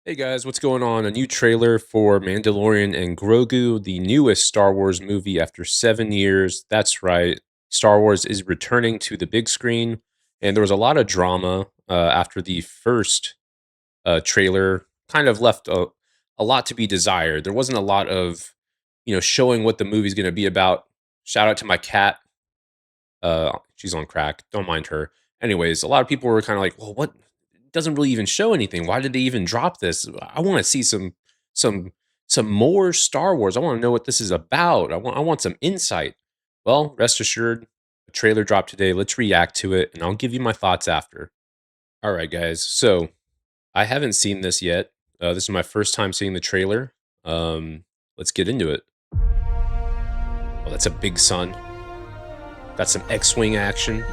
Hey guys, what's going on? A new trailer for Mandalorian and Grogu, the newest Star Wars movie after 7 years. That's right. Star Wars is returning to the big screen. And there was a lot of drama after the first trailer, kind of left a lot to be desired. There wasn't a lot of, showing what the movie's going to be about. Shout out to my cat. She's on crack. Don't mind her. Anyways, a lot of people were kind of like, well, what? It doesn't really even show anything. Why did they even drop this? I want to see some some more Star Wars. I want to know what this is about. I want some insight. Well, rest assured, a trailer dropped today. Let's react to it, and I'll give you my thoughts after. All right, guys. So I haven't seen this yet. This is my first time seeing the trailer. Let's get into it. Oh, that's a big sun. Got some X-wing action.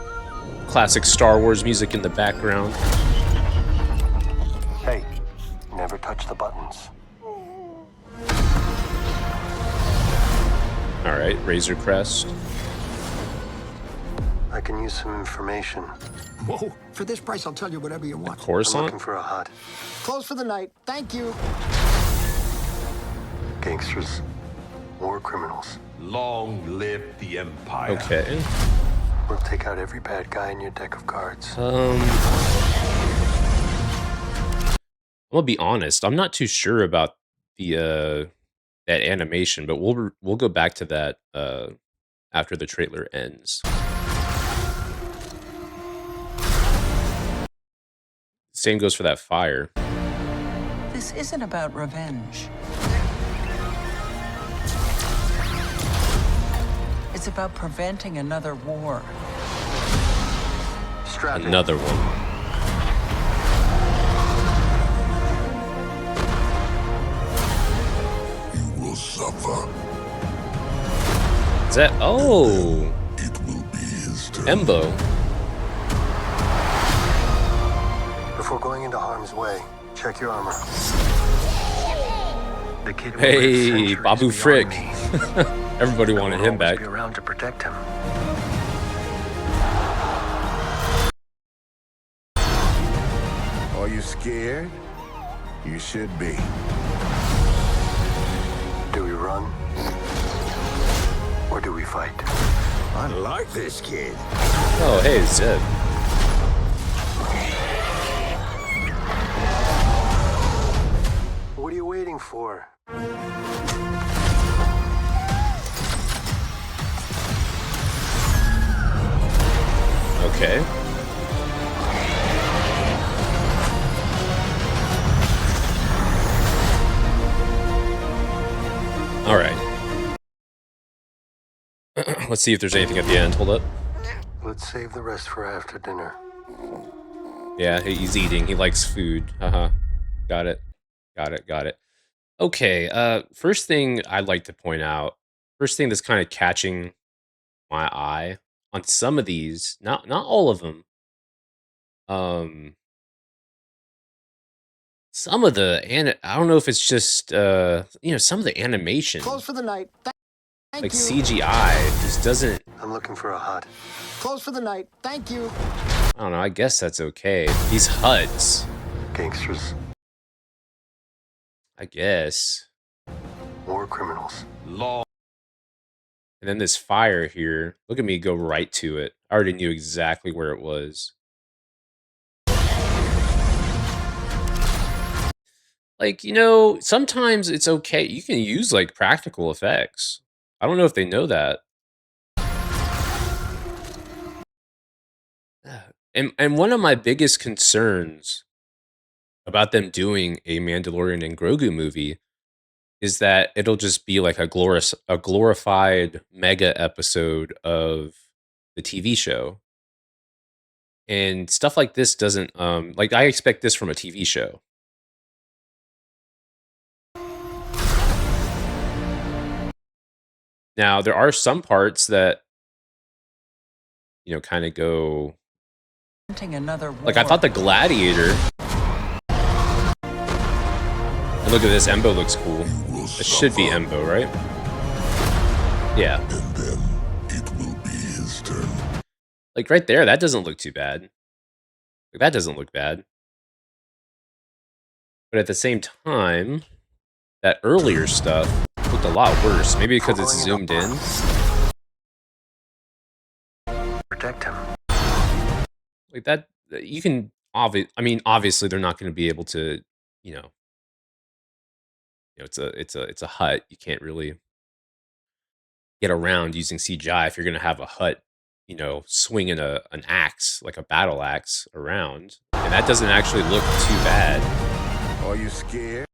Classic Star Wars music in the background. Hey, never touch the buttons. All right, Razor Crest. I can use some information. Whoa, for this price, I'll tell you whatever you want. I'm Coruscant. looking for a hut. Close for the night. Thank you. Gangsters, war criminals. Long live the Empire. Okay. We'll take out every bad guy in your deck of cards. I'm gonna be honest. I'm not too sure about the that animation, but we'll go back to that after the trailer ends. Same goes for that fire. This isn't about revenge. It's about preventing another war. Strap in. Another one. You will suffer. Is that? Oh, It will be his turn. Embo. Before going into harm's way, check your armor. The kid will live Hey, centuries Babu beyond Frick. me. Everybody I wanted will him always back. be around to protect him. Are you scared? You should be. Do we run? Or do we fight? I like this kid. Oh, hey, Zed. What are you waiting for? Okay. All right. Let's see if there's anything at the end. Hold up. Let's save the rest for after dinner. Yeah, he's eating. He likes food. Uh-huh. Got it. Got it. Got it. Okay, first thing I'd like to point out, first thing that's kind of catching my eye on some of these, not all of them. Um some of the I don't know if it's just some of the animation, Close for the night. Thank like you. CGI just doesn't. I'm looking for a hut. Close for the night. Thank you. I don't know, I guess that's okay. These HUDs, Gangsters, I guess. war criminals. Long. And then this fire here. Look at me go right to it. I already knew exactly where it was. Like, sometimes it's okay. You can use like practical effects. I don't know if they know that. And one of my biggest concerns about them doing a Mandalorian and Grogu movie is that it'll just be like a glorified mega episode of the TV show. And stuff like this doesn't like I expect this from a TV show. Now, there are some parts that kind of go Preventing another war. like I thought the gladiator. And look at this, Embo looks cool. It should be Embo, right? Yeah. And then it will be his turn. Like right there, that doesn't look too bad. Like that doesn't look bad. But at the same time, that earlier stuff looked a lot worse. Maybe because it's zoomed in. Protect him. Like that, you can obviously they're not going to be able to, you know, it's a hut. You can't really get around using CGI if you're going to have a hut, swinging an axe like a battle axe around, and that doesn't actually look too bad. Are you scared?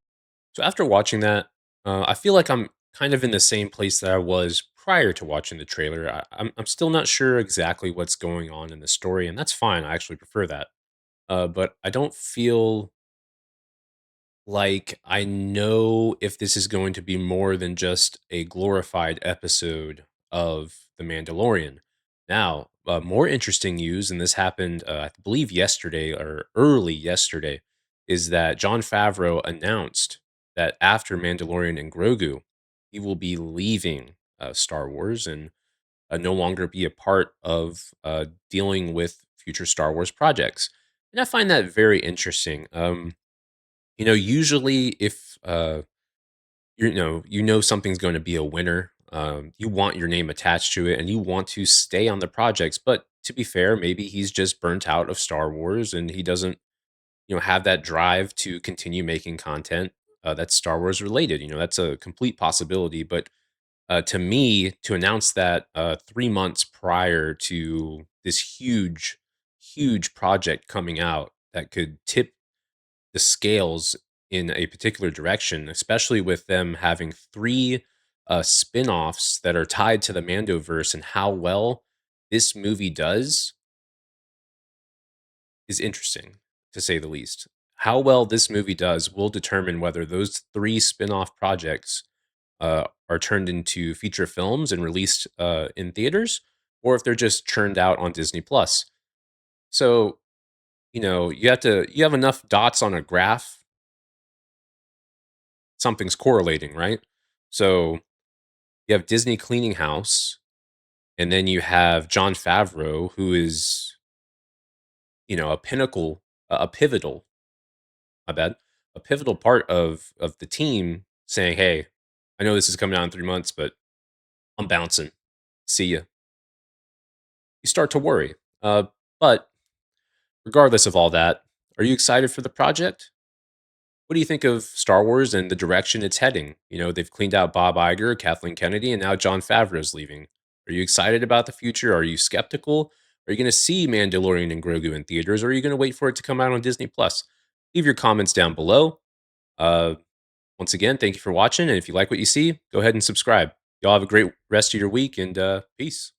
So after watching that, I feel like I'm kind of in the same place that I was prior to watching the trailer. I'm still not sure exactly what's going on in the story, and that's fine. I actually prefer that. But I don't feel like I know if this is going to be more than just a glorified episode of The Mandalorian. Now, more interesting news, and this happened, I believe, yesterday or early yesterday, is that John Favreau announced that after Mandalorian and Grogu, he will be leaving Star Wars and no longer be a part of dealing with future Star Wars projects. And I find that very interesting. Usually if something's going to be a winner, you want your name attached to it and you want to stay on the projects. But to be fair, maybe he's just burnt out of Star Wars and he doesn't, have that drive to continue making content that's Star Wars related. That's a complete possibility. But to me, to announce that 3 months prior to this huge, huge project coming out that could tip the scales in a particular direction, especially with them having three spin-offs that are tied to the Mandoverse, and how well this movie does is interesting, to say the least. How well this movie does will determine whether those three spin-off projects are turned into feature films and released in theaters, or if they're just churned out on Disney Plus. So, you have enough dots on a graph, something's correlating, right? So you have Disney cleaning house, and then you have John Favreau, who is, a pinnacle, a pivotal, I bet, a pivotal part of the team saying, "Hey, I know this is coming out in 3 months, but I'm bouncing. See ya." You start to worry. But regardless of all that, are you excited for the project? What do you think of Star Wars and the direction it's heading? They've cleaned out Bob Iger, Kathleen Kennedy, and now John Favreau's leaving. Are you excited about the future? Are you skeptical? Are you going to see Mandalorian and Grogu in theaters, or are you going to wait for it to come out on Disney Plus? Leave your comments down below. Uh, Once again, thank you for watching, and if you like what you see, go ahead and subscribe. Y'all have a great rest of your week, and peace.